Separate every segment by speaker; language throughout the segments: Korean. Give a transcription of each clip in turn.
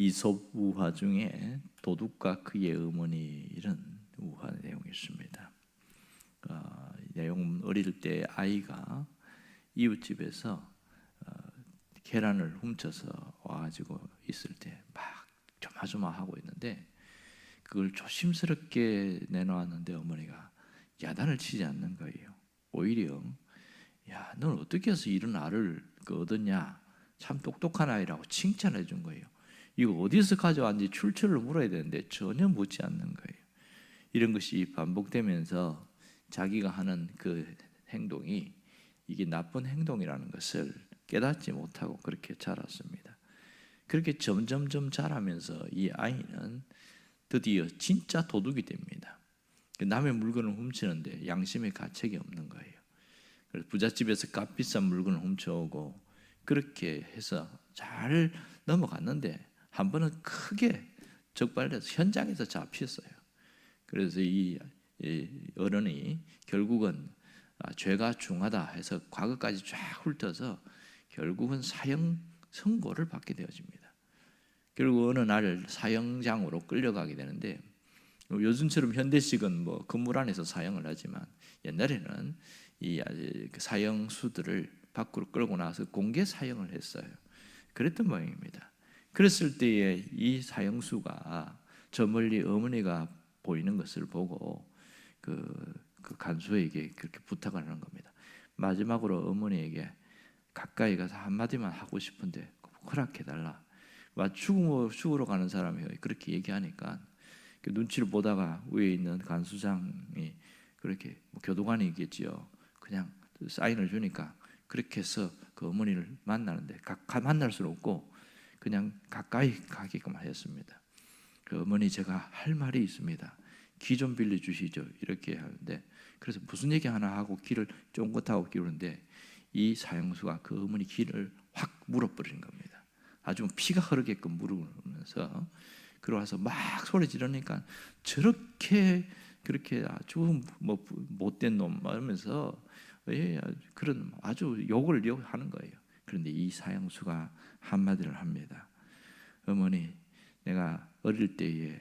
Speaker 1: 이솝 우화 중에 도둑과 그의 어머니 이런 우화 내용이 있습니다. 내용은 어릴 때 아이가 이웃집에서 계란을 훔쳐서 와가지고 있을 때 막 조마조마하고 있는데 그걸 조심스럽게 내놓았는데 어머니가 야단을 치지 않는 거예요. 오히려 야, 넌 어떻게 해서 이런 알을 얻었냐? 참 똑똑한 아이라고 칭찬해 준 거예요. 이거 어디서 가져왔는지 출처를 물어야 되는데 전혀 묻지 않는 거예요. 이런 것이 반복되면서 자기가 하는 그 행동이 이게 나쁜 행동이라는 것을 깨닫지 못하고 그렇게 자랐습니다. 그렇게 점점점 자라면서 이 아이는 드디어 진짜 도둑이 됩니다. 남의 물건을 훔치는데 양심의 가책이 없는 거예요. 그래서 부잣집에서 값비싼 물건을 훔쳐오고 그렇게 해서 잘 넘어갔는데 한 번은 크게 적발돼서 현장에서 잡혔어요. 그래서 이 어른이 결국은 죄가 중하다 해서 과거까지 쫙 훑어서 결국은 사형 선고를 받게 되어집니다. 결국 어느 날 사형장으로 끌려가게 되는데 요즘처럼 현대식은 뭐 건물 안에서 사형을 하지만 옛날에는 이 사형수들을 밖으로 끌고 나와서 공개 사형을 했어요. 그랬던 모양입니다. 그랬을 때에 이 사형수가 저 멀리 어머니가 보이는 것을 보고 그 간수에게 그렇게 부탁을 하는 겁니다. 마지막으로 어머니에게 가까이 가서 한마디만 하고 싶은데 허락해달라. 죽으러 가는 사람이 그렇게 얘기하니까 눈치를 보다가 위에 있는 간수장이 그렇게 교도관이겠지요. 그냥 사인을 주니까 그렇게 해서 그 어머니를 만나는데 만날 수는 없고 그냥 가까이 가게끔 하였습니다. 그 어머니 제가 할 말이 있습니다. 기 좀 빌려주시죠. 이렇게 하는데 그래서 무슨 얘기 하나 하고 귀를 쫑긋하고 끼우는데 이 사형수가 그 어머니 귀를 확 물어버리는 겁니다. 아주 피가 흐르게끔 물으면서 그러고서 막 소리 지르니까 저렇게 그렇게 아주 뭐 못된 놈 하면서 그런 아주 욕을 하는 거예요. 그런데 이 사형수가 한마디를 합니다. 어머니, 내가 어릴 때에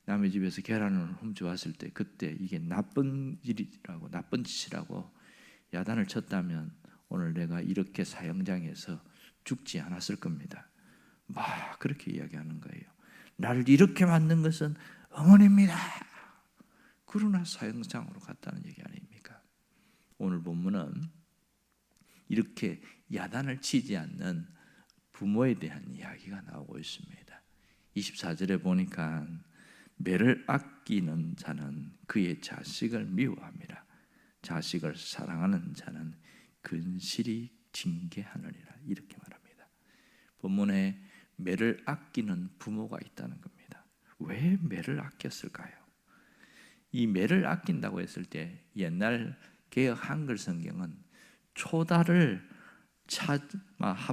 Speaker 1: 남의 집에서 계란을 훔쳐왔을 때 그때 이게 나쁜 일이라고 나쁜 짓이라고 야단을 쳤다면 오늘 내가 이렇게 사형장에서 죽지 않았을 겁니다. 막 그렇게 이야기하는 거예요. 나를 이렇게 만든 것은 어머니입니다. 그러나 사형장으로 갔다는 얘기 아닙니까? 오늘 본문은 이렇게 야단을 치지 않는 부모에 대한 이야기가 나오고 있습니다. 24절에 보니까 매를 아끼는 자는 그의 자식을 미워함이라. 자식을 사랑하는 자는 근실히 징계하느니라. 이렇게 말합니다. 본문에 매를 아끼는 부모가 있다는 겁니다. 왜 매를 아꼈을까요? 이 매를 아낀다고 했을 때 옛날 개역 한글 성경은 초달을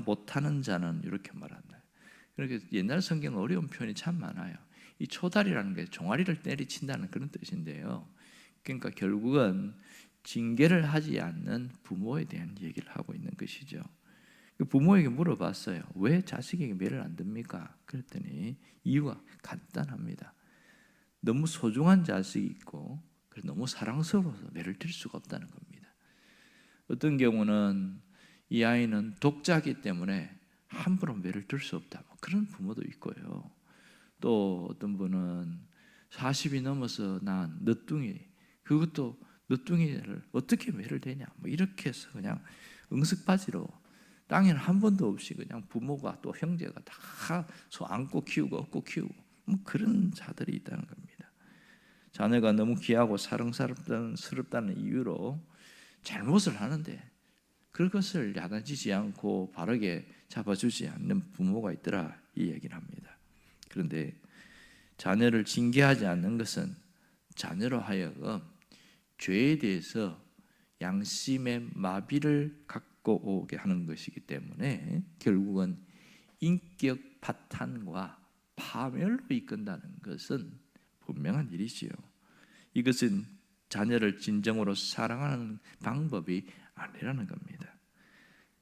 Speaker 1: 못하는 자는 이렇게 말한다. 그러니까 옛날 성경 어려운 표현이 참 많아요. 이 초달이라는 게 종아리를 때리친다는 그런 뜻인데요. 그러니까 결국은 징계를 하지 않는 부모에 대한 얘기를 하고 있는 것이죠. 부모에게 물어봤어요. 왜 자식에게 매를 안 듭니까? 그랬더니 이유가 간단합니다. 너무 소중한 자식이 있고 너무 사랑스러워서 매를 들 수가 없다는 겁니다. 어떤 경우는 이 아이는 독자이기 때문에 함부로 매를 들 수 없다. 그런 부모도 있고요. 또 어떤 분은 40이 넘어서 낳은 늦둥이, 그것도 늦둥이를 어떻게 매를 대냐, 이렇게 해서 그냥 응석바지로 땅에는 한 번도 없이 그냥 부모가 또 형제가 다 안고 키우고 업고 키우고 그런 자들이 있다는 겁니다. 자녀가 너무 귀하고 사랑스럽다는 이유로 잘못을 하는데 그것을 야단치지 않고 바르게 잡아주지 않는 부모가 있더라, 이 얘기를 합니다. 그런데 자녀를 징계하지 않는 것은 자녀로 하여금 죄에 대해서 양심의 마비를 갖고 오게 하는 것이기 때문에 결국은 인격 파탄과 파멸로 이끈다는 것은 분명한 일이지요. 이것은 자녀를 진정으로 사랑하는 방법이 아니라는 겁니다.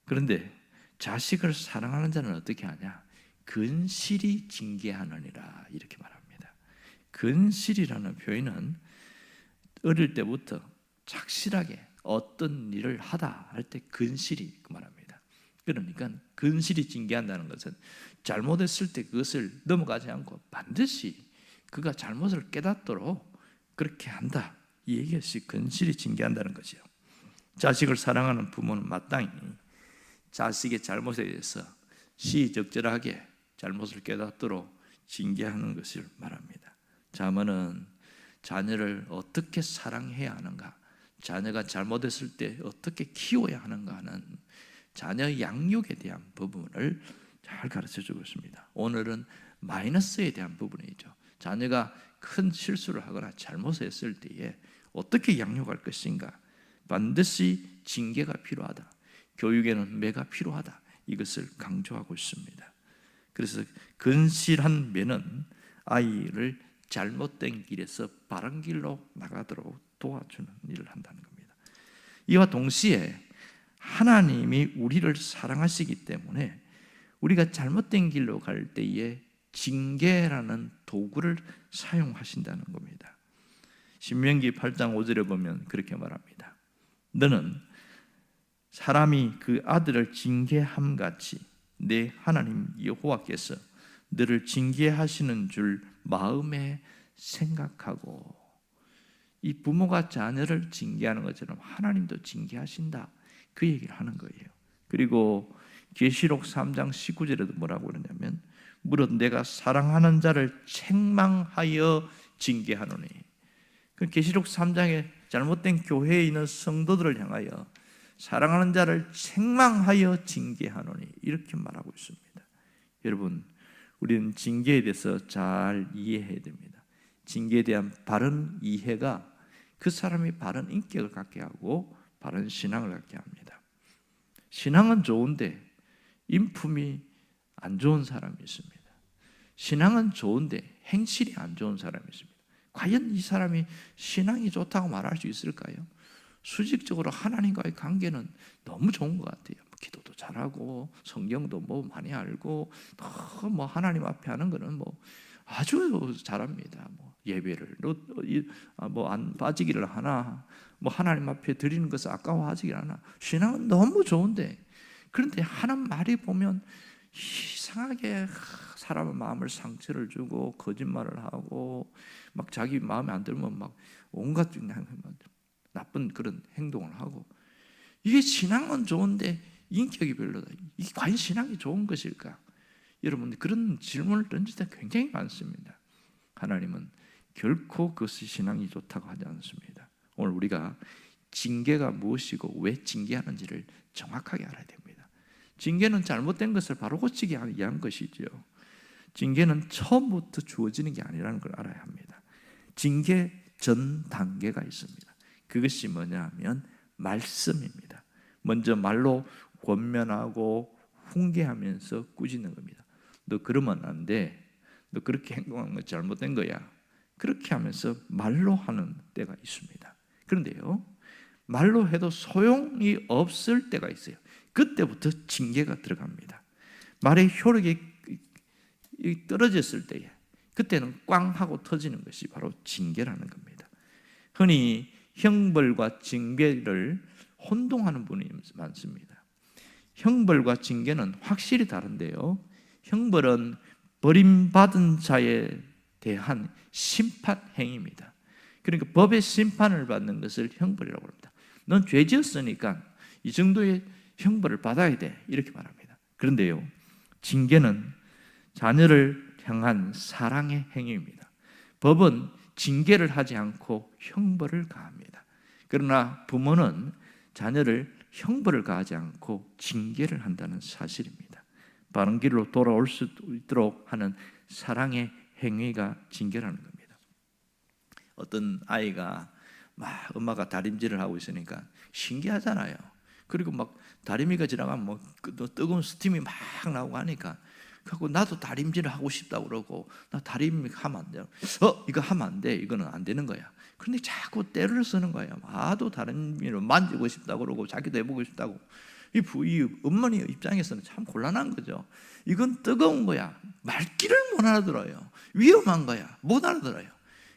Speaker 1: 그런데 자식을 사랑하는 자는 어떻게 하냐? 근실이 징계하느니라 이렇게 말합니다. 근실이라는 표현은 어릴 때부터 착실하게 어떤 일을 하다 할 때 근실이 그 말합니다. 그러니까 근실이 징계한다는 것은 잘못했을 때 그것을 넘어가지 않고 반드시 그가 잘못을 깨닫도록 그렇게 한다, 이 얘기였지. 근실이 징계한다는 거죠. 자식을 사랑하는 부모는 마땅히 자식의 잘못에 대해서 시적절하게 잘못을 깨닫도록 징계하는 것을 말합니다. 자문은 자녀를 어떻게 사랑해야 하는가, 자녀가 잘못했을 때 어떻게 키워야 하는가 하는 자녀 양육에 대한 부분을 잘 가르쳐주고 있습니다. 오늘은 마이너스에 대한 부분이죠. 자녀가 큰 실수를 하거나 잘못했을 때에 어떻게 양육할 것인가, 반드시 징계가 필요하다, 교육에는 매가 필요하다, 이것을 강조하고 있습니다. 그래서 근실한 매는 아이를 잘못된 길에서 바른 길로 나가도록 도와주는 일을 한다는 겁니다. 이와 동시에 하나님이 우리를 사랑하시기 때문에 우리가 잘못된 길로 갈 때에 징계라는 도구를 사용하신다는 겁니다. 신명기 8장 5절에 보면 그렇게 말합니다. 너는 사람이 그 아들을 징계함같이 내 하나님 여호와께서 너를 징계하시는 줄 마음에 생각하고, 이 부모가 자녀를 징계하는 것처럼 하나님도 징계하신다, 그 얘기를 하는 거예요. 그리고 계시록 3장 19절에도 뭐라고 그러냐면 무릇 내가 사랑하는 자를 책망하여 징계하노니, 그 계시록 3장에 잘못된 교회에 있는 성도들을 향하여 사랑하는 자를 책망하여 징계하노니 이렇게 말하고 있습니다. 여러분, 우리는 징계에 대해서 잘 이해해야 됩니다. 징계에 대한 바른 이해가 그 사람이 바른 인격을 갖게 하고 바른 신앙을 갖게 합니다. 신앙은 좋은데 인품이 안 좋은 사람이 있습니다. 신앙은 좋은데 행실이 안 좋은 사람이 있습니다. 과연 이 사람이 신앙이 좋다고 말할 수 있을까요? 수직적으로 하나님과의 관계는 너무 좋은 것 같아요. 기도도 잘하고 성경도 뭐 많이 알고 뭐 하나님 앞에 하는 거는 뭐 아주 잘합니다. 뭐 예배를 뭐 안 빠지기를 하나, 뭐 하나님 앞에 드리는 것을 아까워하지를 않아. 신앙은 너무 좋은데, 그런데 하는 말이 보면 이상하게 사람의 마음을 상처를 주고 거짓말을 하고 막 자기 마음에 안 들면 막 온갖 나쁜 그런 행동을 하고, 이게 신앙은 좋은데 인격이 별로다. 이게 과연 신앙이 좋은 것일까? 여러분, 그런 질문을 던질 때 굉장히 많습니다. 하나님은 결코 그것이 신앙이 좋다고 하지 않습니다. 오늘 우리가 징계가 무엇이고 왜 징계하는지를 정확하게 알아야 됩니다. 징계는 잘못된 것을 바로 고치기 위한 것이지요. 징계는 처음부터 주어지는 게 아니라는 걸 알아야 합니다. 징계 전 단계가 있습니다. 그것이 뭐냐 하면 말씀입니다. 먼저 말로 권면하고 훈계하면서 꾸짖는 겁니다. 너 그러면 안 돼. 너 그렇게 행동하는 거 잘못된 거야. 그렇게 하면서 말로 하는 때가 있습니다. 그런데요, 말로 해도 소용이 없을 때가 있어요. 그때부터 징계가 들어갑니다. 말의 효력이 떨어졌을 때에 그때는 꽝 하고 터지는 것이 바로 징계라는 겁니다. 흔히 형벌과 징계를 혼동하는 분이 많습니다. 형벌과 징계는 확실히 다른데요, 형벌은 버림받은 자에 대한 심판 행위입니다. 그러니까 법의 심판을 받는 것을 형벌이라고 합니다. 넌 죄 지었으니까 이 정도의 형벌을 받아야 돼, 이렇게 말합니다. 그런데요, 징계는 자녀를 향한 사랑의 행위입니다. 법은 징계를 하지 않고 형벌을 가합니다. 그러나 부모는 자녀를 형벌을 가하지 않고 징계를 한다는 사실입니다. 바른 길로 돌아올 수 있도록 하는 사랑의 행위가 징계라는 겁니다. 어떤 아이가 막 엄마가 다림질을 하고 있으니까 신기하잖아요. 그리고 막 다리미가 지나가면 뭐 뜨거운 스팀이 막 나오고 하니까, 그리고 나도 다림질을 하고 싶다고 그러고, 나 다림이 하면 안 돼요. 이거 하면 안 돼. 이거는 안 되는 거야. 그런데 자꾸 때를 쓰는 거예요. 나도 다림이를 만지고 싶다고 그러고 자기도 해보고 싶다고. 이 어머니 입장에서는 참 곤란한 거죠. 이건 뜨거운 거야. 말귀를 못 알아들어요. 위험한 거야. 못 알아들어요.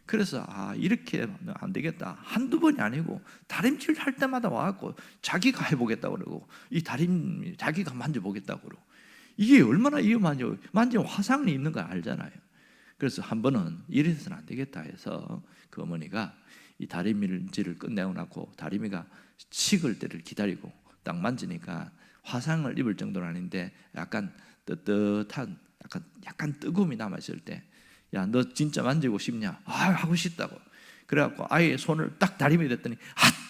Speaker 1: 그래서 이렇게 하면 안 되겠다. 한두 번이 아니고 다림질 할 때마다 와갖고 자기가 해보겠다고 그러고 이 다림 자기가 만져보겠다고 그러고 이게 얼마나 위험한지 만지면 화상이 있는 거 알잖아요. 그래서 한 번은 이래서는 안 되겠다 해서 그 어머니가 이 다림질을 끝내고 나고 다리미가 식을 때를 기다리고 딱 만지니까 화상을 입을 정도는 아닌데 약간 뜨뜻한 약간 뜨거움이 남아있을 때 야, 너 진짜 만지고 싶냐? 하고 싶다고. 그래갖고 아이의 손을 딱 다리미에 댔더니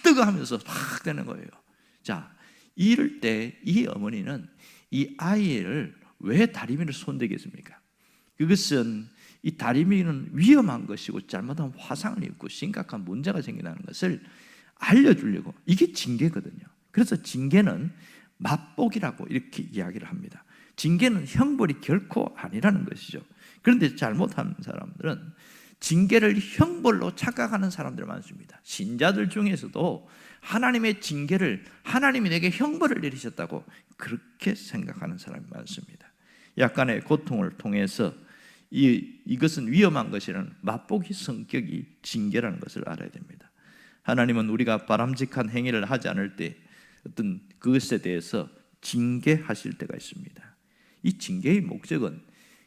Speaker 1: 뜨거 하면서 팍 되는 거예요. 자, 이럴 때 이 어머니는 이 아이를 왜 다리미를 손대겠습니까? 그것은 이 다리미는 위험한 것이고 잘못하면 화상을 입고 심각한 문제가 생긴다는 것을 알려주려고, 이게 징계거든요. 그래서 징계는 맛복이라고 이렇게 이야기를 합니다. 징계는 형벌이 결코 아니라는 것이죠. 그런데 잘못하는 사람들은 징계를 형벌로 착각하는 사람들이 많습니다. 신자들 중에서도 하나님의 징계를, 하나님이 내게 형벌을 내리셨다고 그렇게 생각하는 사람이 많습니다. 약간의 고통을 통해서 이것은 위험한 것이라는 맛보기 성격이 징계라는 것을 알아야 됩니다. 하나님은 우리가 바람직한 행위를 하지 않을 때 어떤 그것에 대해서 징계하실 때가 있습니다. 이 징계의 목적은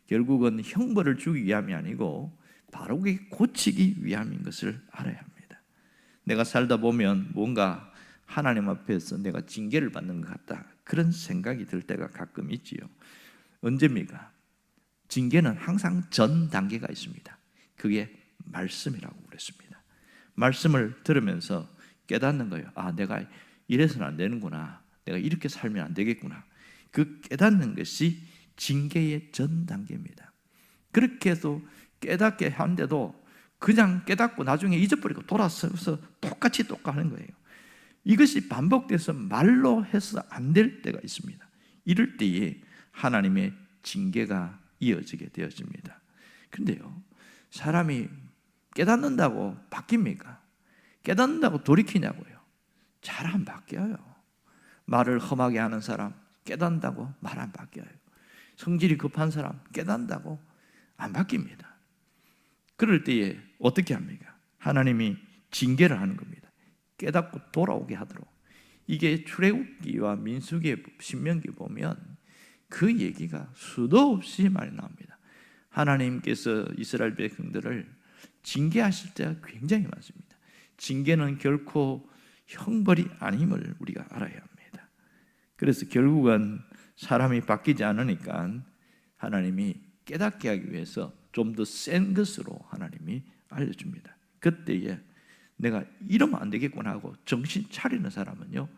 Speaker 1: 결국은 형벌을 주기 위함이 아니고 바르게 고치기 위함인 것을 알아야 합니다. 내가 살다 보면 뭔가 하나님 앞에서 내가 징계를 받는 것 같다, 그런 생각이 들 때가 가끔 있지요. 언제입니까? 징계는 항상 전 단계가 있습니다. 그게 말씀이라고 그랬습니다. 말씀을 들으면서 깨닫는 거예요. 내가 이래서는 안 되는구나, 내가 이렇게 살면 안 되겠구나. 그 깨닫는 것이 징계의 전 단계입니다. 그렇게 해서 깨닫게 하는데도 그냥 깨닫고 나중에 잊어버리고 돌아서서 똑같이 하는 거예요. 이것이 반복돼서 말로 해서 안 될 때가 있습니다. 이럴 때에 하나님의 징계가 이어지게 되어집니다. 그런데요, 사람이 깨닫는다고 바뀝니까? 깨닫는다고 돌이키냐고요? 잘 안 바뀌어요. 말을 험하게 하는 사람 깨닫는다고 말 안 바뀌어요. 성질이 급한 사람 깨닫는다고 안 바뀝니다. 그럴 때에 어떻게 합니까? 하나님이 징계를 하는 겁니다. 깨닫고 돌아오게 하도록. 이게 출애굽기와 민수기, 신명기 보면 그 얘기가 수도 없이 많이 나옵니다. 하나님께서 이스라엘 백성들을 징계하실 때가 굉장히 많습니다. 징계는 결코 형벌이 아님을 우리가 알아야 합니다. 그래서 결국은 사람이 바뀌지 않으니까 하나님이 깨닫게 하기 위해서 좀 더 센 것으로 하나님이 알려줍니다. 그때에 내가 이러면 안 되겠구나 하고 정신 차리는 사람은요,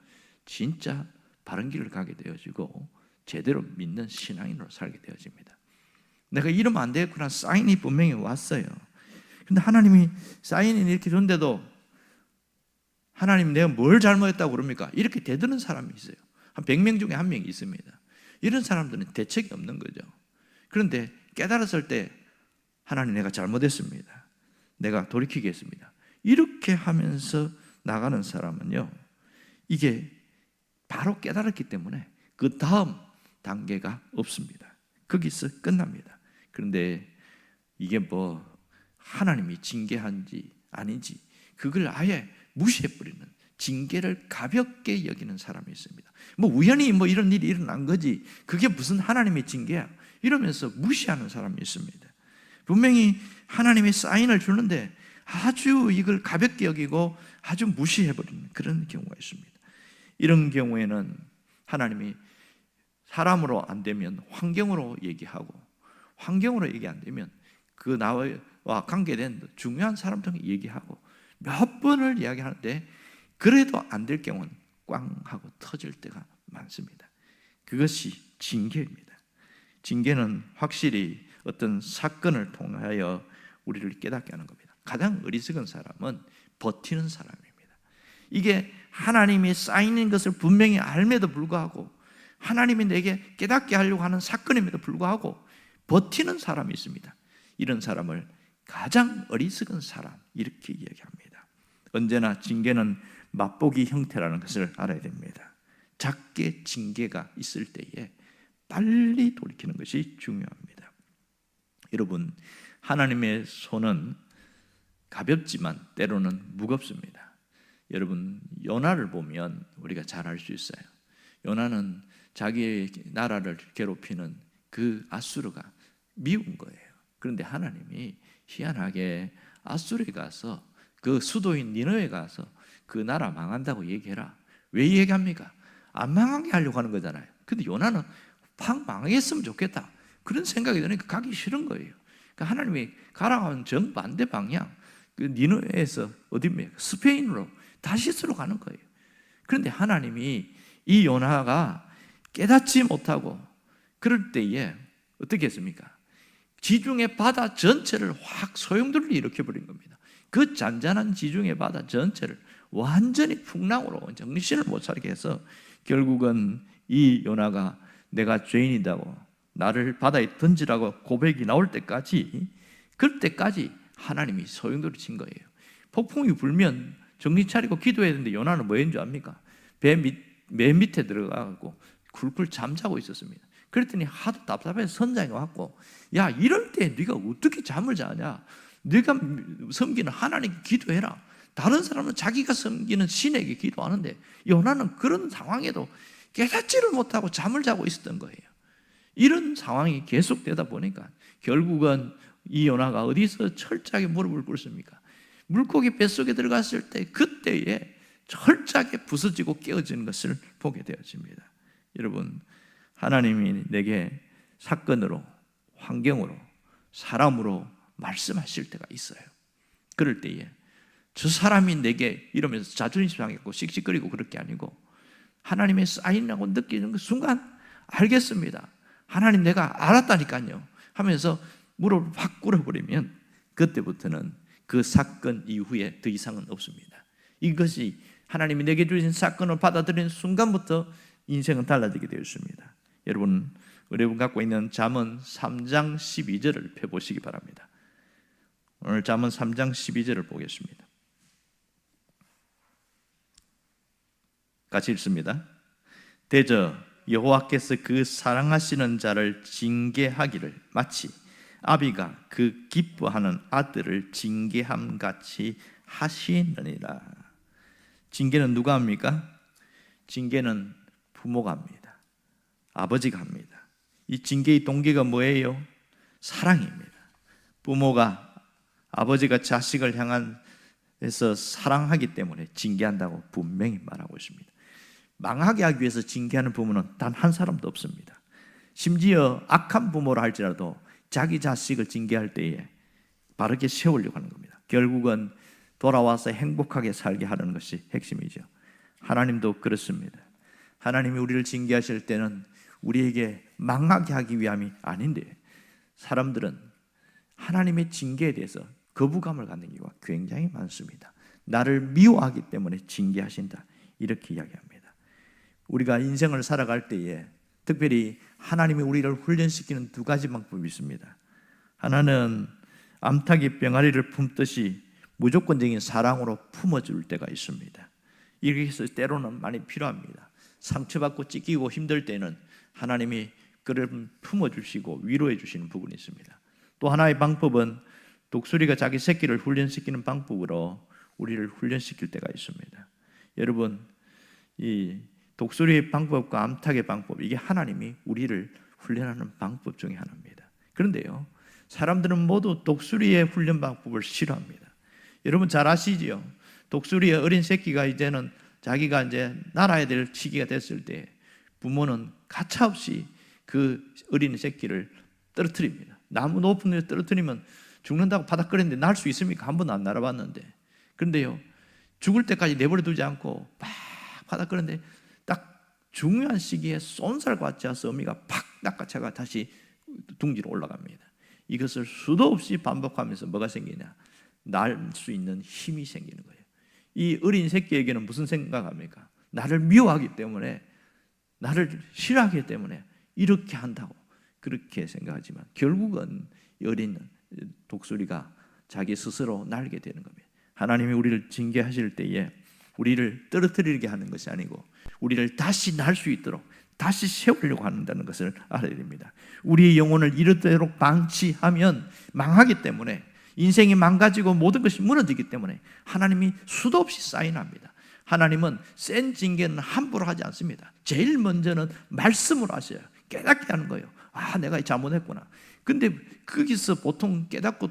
Speaker 1: 진짜 바른 길을 가게 되어지고 제대로 믿는 신앙인으로 살게 되어집니다. 내가 이러면 안 되겠구나 사인이 분명히 왔어요. 근데 하나님이 사인이 이렇게 줬는데도 하나님 내가 뭘 잘못했다고 그럽니까? 이렇게 대드는 사람이 있어요. 한 100명 중에 한 명이 있습니다. 이런 사람들은 대책이 없는 거죠. 그런데 깨달았을 때 하나님 내가 잘못했습니다, 내가 돌이키겠습니다, 이렇게 하면서 나가는 사람은요, 이게 바로 깨달았기 때문에 그 다음 단계가 없습니다. 거기서 끝납니다. 그런데 이게 하나님이 징계한지 아닌지 그걸 아예 무시해버리는, 징계를 가볍게 여기는 사람이 있습니다. 우연히 이런 일이 일어난 거지 그게 무슨 하나님의 징계야, 이러면서 무시하는 사람이 있습니다. 분명히 하나님의 사인을 주는데 아주 이걸 가볍게 여기고 아주 무시해버리는 그런 경우가 있습니다. 이런 경우에는 하나님이 사람으로 안 되면 환경으로 얘기하고, 환경으로 얘기 안 되면 그 나와 관계된 중요한 사람들과 얘기하고 몇 번을 이야기하는데 그래도 안 될 경우는 꽝 하고 터질 때가 많습니다. 그것이 징계입니다. 징계는 확실히 어떤 사건을 통하여 우리를 깨닫게 하는 겁니다. 가장 어리석은 사람은 버티는 사람입니다. 이게 하나님이 쌓이는 것을 분명히 알매도 불구하고 하나님이 내게 깨닫게 하려고 하는 사건임에도 불구하고 버티는 사람이 있습니다. 이런 사람을 가장 어리석은 사람, 이렇게 이야기합니다. 언제나 징계는 맛보기 형태라는 것을 알아야 됩니다. 작게 징계가 있을 때에 빨리 돌이키는 것이 중요합니다. 여러분, 하나님의 손은 가볍지만 때로는 무겁습니다. 여러분, 요나를 보면 우리가 잘 알 수 있어요. 요나는 자기의 나라를 괴롭히는 그 아수르가 미운 거예요. 그런데 하나님이 희한하게 아수르에 가서 그 수도인 니느웨에 가서 그 나라 망한다고 얘기해라. 왜 얘기합니까? 안 망하게 하려고 하는 거잖아요. 근데 요나는 팍 망했으면 좋겠다, 그런 생각이 드니까 가기 싫은 거예요. 그러니까 하나님이 가라고 정반대 방향, 그 니느웨에서 어디입니까? 스페인으로, 다시스로 가는 거예요. 그런데 하나님이 이 요나가 깨닫지 못하고 그럴 때에 어떻게 했습니까? 지중해 바다 전체를 확 소용돌이를 일으켜버린 겁니다. 그 잔잔한 지중해 바다 전체를 완전히 풍랑으로 정신을 못 차리게 해서 결국은 이 요나가 내가 죄인이다고 나를 바다에 던지라고 고백이 나올 때까지, 그럴 때까지 하나님이 소용돌이 친 거예요. 폭풍이 불면 정신 차리고 기도해야 되는데 요나는 뭐 했는 줄 압니까? 맨 밑에 들어가고 굴굴 잠자고 있었습니다. 그랬더니 하도 답답해서 선장이 왔고, 야, 이럴 때 네가 어떻게 잠을 자냐? 네가 섬기는 하나님께 기도해라. 다른 사람은 자기가 섬기는 신에게 기도하는데 요나는 그런 상황에도 깨닫지를 못하고 잠을 자고 있었던 거예요. 이런 상황이 계속되다 보니까 결국은 이 요나가 어디서 철저하게 무릎을 꿇습니까? 물고기 뱃속에 들어갔을 때 그때에 철저하게 부서지고 깨어지는 것을 보게 되어집니다. 여러분, 하나님이 내게 사건으로, 환경으로, 사람으로 말씀하실 때가 있어요. 그럴 때에 저 사람이 내게 이러면서 자존심 상했고 씩씩거리고 그럴 게 아니고 하나님의 사인이라고 느끼는 그 순간 알겠습니다, 하나님 내가 알았다니까요 하면서 무릎을 확 꿇어버리면 그때부터는 그 사건 이후에 더 이상은 없습니다. 이것이 하나님이 내게 주신 사건을 받아들이는 순간부터 인생은 달라지게 되었습니다. 여러분 갖고 있는 잠언 3장 12절을 펴보시기 바랍니다. 오늘 잠언 3장 12절을 보겠습니다. 같이 읽습니다. 대저 여호와께서 그 사랑하시는 자를 징계하기를 마치 아비가 그 기뻐하는 아들을 징계함 같이 하시느니라. 징계는 누가 합니까? 징계는 부모가 합니다. 아버지가 합니다. 이 징계의 동기가 뭐예요? 사랑입니다. 부모가, 아버지가 자식을 향해서 사랑하기 때문에 징계한다고 분명히 말하고 있습니다. 망하게 하기 위해서 징계하는 부모는 단 한 사람도 없습니다. 심지어 악한 부모라 할지라도 자기 자식을 징계할 때에 바르게 세우려고 하는 겁니다. 결국은 돌아와서 행복하게 살게 하는 것이 핵심이죠. 하나님도 그렇습니다. 하나님이 우리를 징계하실 때는 우리에게 망하게 하기 위함이 아닌데, 사람들은 하나님의 징계에 대해서 거부감을 갖는 경우가 굉장히 많습니다. 나를 미워하기 때문에 징계하신다, 이렇게 이야기합니다. 우리가 인생을 살아갈 때에 특별히 하나님이 우리를 훈련시키는 두 가지 방법이 있습니다. 하나는 암탉이 병아리를 품듯이 무조건적인 사랑으로 품어줄 때가 있습니다. 이렇게 해서 때로는 많이 필요합니다. 상처받고 찢기고 힘들 때는 하나님이 그를 품어주시고 위로해 주시는 부분이 있습니다. 또 하나의 방법은 독수리가 자기 새끼를 훈련시키는 방법으로 우리를 훈련시킬 때가 있습니다. 여러분, 이 독수리의 방법과 암탉의 방법, 이게 하나님이 우리를 훈련하는 방법 중에 하나입니다. 그런데요, 사람들은 모두 독수리의 훈련 방법을 싫어합니다. 여러분 잘 아시지요? 독수리의 어린 새끼가 이제는 자기가 이제 날아야 될 시기가 됐을 때 부모는 가차없이 그 어린 새끼를 떨어뜨립니다. 나무 높은 데 떨어뜨리면 죽는다고 바닥거리는데 날 수 있습니까? 한 번도 안 날아봤는데. 그런데요, 죽을 때까지 내버려 두지 않고 막 바닥거리는데 딱 중요한 시기에 쏜살같이 해서 어미가 팍 낚아채가 다시 둥지로 올라갑니다. 이것을 수도 없이 반복하면서 뭐가 생기냐? 날 수 있는 힘이 생기는 거예요. 이 어린 새끼에게는 무슨 생각합니까? 나를 미워하기 때문에, 나를 싫어하기 때문에 이렇게 한다고 그렇게 생각하지만 결국은 어린 독수리가 자기 스스로 날게 되는 겁니다. 하나님이 우리를 징계하실 때에 우리를 떨어뜨리게 하는 것이 아니고 우리를 다시 날 수 있도록 다시 세우려고 한다는 것을 알아야 됩니다. 우리의 영혼을 이르도록 방치하면 망하기 때문에, 인생이 망가지고 모든 것이 무너지기 때문에 하나님이 수도 없이 사인합니다. 하나님은 센 징계는 함부로 하지 않습니다. 제일 먼저는 말씀으로 하셔요. 깨닫게 하는 거예요. 아, 내가 잘못했구나. 근데 거기서 보통 깨닫고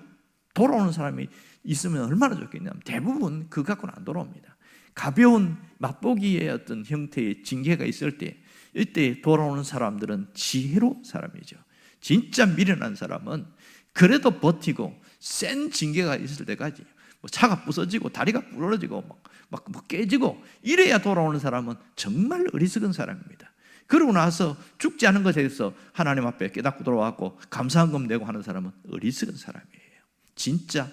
Speaker 1: 돌아오는 사람이 있으면 얼마나 좋겠냐면 대부분 그거 갖고는 안 돌아옵니다. 가벼운 맛보기의 어떤 형태의 징계가 있을 때, 이때 돌아오는 사람들은 지혜로운 사람이죠. 진짜 미련한 사람은 그래도 버티고 센 징계가 있을 때까지, 뭐 차가 부서지고 다리가 부러지고 막 깨지고 이래야 돌아오는 사람은 정말 어리석은 사람입니다. 그러고 나서 죽지 않은 것에 대해서 하나님 앞에 깨닫고 돌아왔고 감사한금 내고 하는 사람은 어리석은 사람이에요. 진짜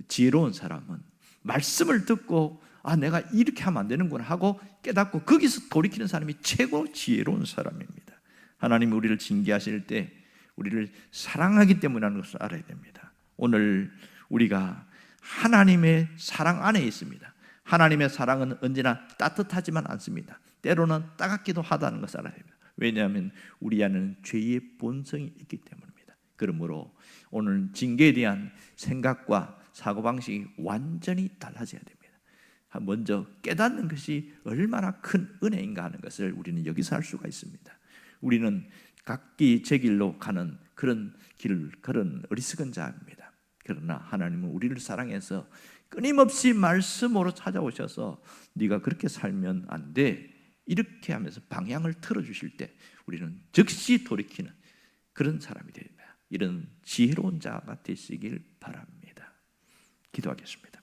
Speaker 1: 지혜로운 사람은 말씀을 듣고 아, 내가 이렇게 하면 안 되는구나 하고 깨닫고 거기서 돌이키는 사람이 최고 지혜로운 사람입니다. 하나님이 우리를 징계하실 때 우리를 사랑하기 때문이라는 것을 알아야 됩니다. 오늘 우리가 하나님의 사랑 안에 있습니다. 하나님의 사랑은 언제나 따뜻하지만 않습니다. 때로는 따갑기도 하다는 것을 알아야 됩니다. 왜냐하면 우리 안에는 죄의 본성이 있기 때문입니다. 그러므로 오늘 징계에 대한 생각과 사고방식이 완전히 달라져야 됩니다. 먼저 깨닫는 것이 얼마나 큰 은혜인가 하는 것을 우리는 여기서 알 수가 있습니다. 우리는 각기 제 길로 가는 그런 길을 걸은 어리석은 자입니다. 그러나 하나님은 우리를 사랑해서 끊임없이 말씀으로 찾아오셔서 네가 그렇게 살면 안 돼, 이렇게 하면서 방향을 틀어주실 때 우리는 즉시 돌이키는 그런 사람이 됩니다. 이런 지혜로운 자가 되시길 바랍니다. 기도하겠습니다.